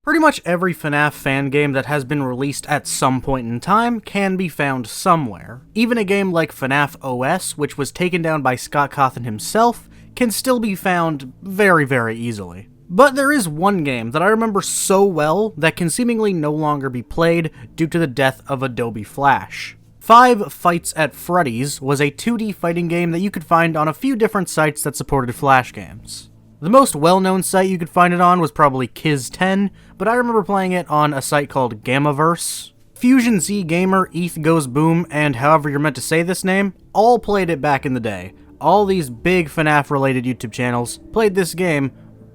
Pretty much every FNAF fan game that has been released at some point in time can be found somewhere. Even a game like FNAF OS, which was taken down by Scott Cawthon himself, can still be found very, very easily. But there is one game that I remember so well that can seemingly no longer be played due to the death of Adobe Flash. 5 Fights at Freddy's was a 2D fighting game that you could find on a few different sites that supported Flash games. The most well-known site you could find it on was probably Kiz10, but I remember playing it on a site called Gamaverse. Fusion Z Gamer, ETH Goes Boom, and however you're meant to say this name, all played it back in the day. All these big FNAF-related YouTube channels played this game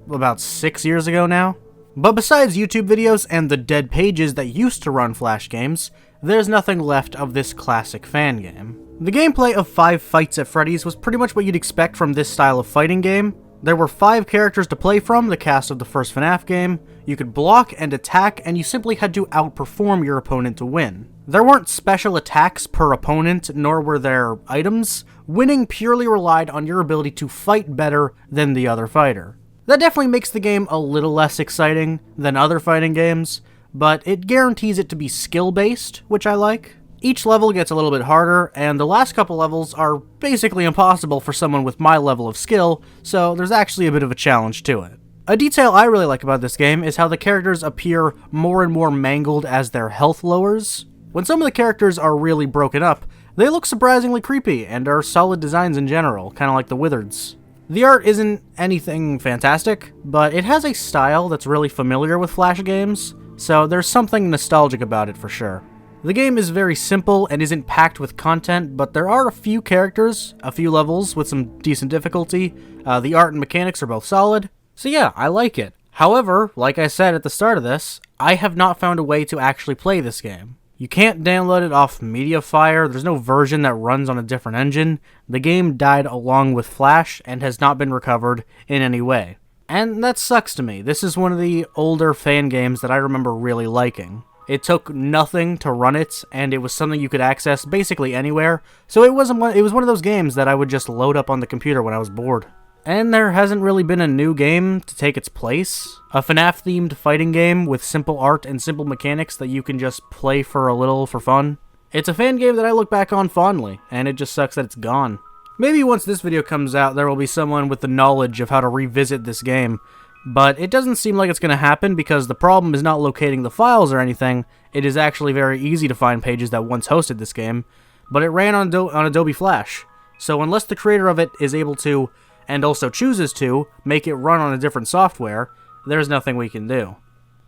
about 6 years ago now. But besides YouTube videos and the dead pages that used to run Flash games, there's nothing left of this classic fan game. The gameplay of 5 Fights at Freddy's was pretty much what you'd expect from this style of fighting game. There were 5 characters to play from, the cast of the first FNAF game. You could block and attack, and you simply had to outperform your opponent to win. There weren't special attacks per opponent, nor were there items. Winning purely relied on your ability to fight better than the other fighter. That definitely makes the game a little less exciting than other fighting games, but it guarantees it to be skill-based, which I like. Each level gets a little bit harder, and the last couple levels are basically impossible for someone with my level of skill, so there's actually a bit of a challenge to it. A detail I really like about this game is how the characters appear more and more mangled as their health lowers. When some of the characters are really broken up, they look surprisingly creepy and are solid designs in general, kind of like the Wizards. The art isn't anything fantastic, but it has a style that's really familiar with Flash games, so there's something nostalgic about it for sure. The game is very simple and isn't packed with content, but there are a few characters, a few levels with some decent difficulty. The art and mechanics are both solid, so yeah, I like it. However, like I said at the start of this, I have not found a way to actually play this game. You can't download it off MediaFire, there's no version that runs on a different engine. The game died along with Flash and has not been recovered in any way. And that sucks to me. This is one of the older fan games that I remember really liking. It took nothing to run it, and it was something you could access basically anywhere, so it was one of those games that I would just load up on the computer when I was bored. And there hasn't really been a new game to take its place. A FNAF-themed fighting game with simple art and simple mechanics that you can just play for a little for fun. It's a fan game that I look back on fondly, and it just sucks that it's gone. Maybe once this video comes out, there will be someone with the knowledge of how to revisit this game, but it doesn't seem like it's going to happen because the problem is not locating the files or anything. It is actually very easy to find pages that once hosted this game, but it ran on Adobe Flash. So unless the creator of it is able to, and also chooses to, make it run on a different software, there's nothing we can do.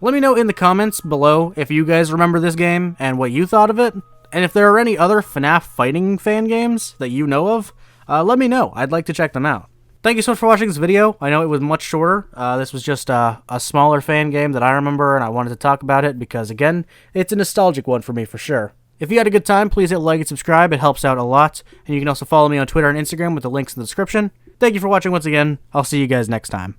Let me know in the comments below if you guys remember this game and what you thought of it, and if there are any other FNAF fighting fan games that you know of, let me know. I'd like to check them out. Thank you so much for watching this video. I know it was much shorter. This was just a smaller fan game that I remember, and I wanted to talk about it because, again, it's a nostalgic one for me for sure. If you had a good time, please hit like and subscribe. It helps out a lot. And you can also follow me on Twitter and Instagram with the links in the description. Thank you for watching once again. I'll see you guys next time.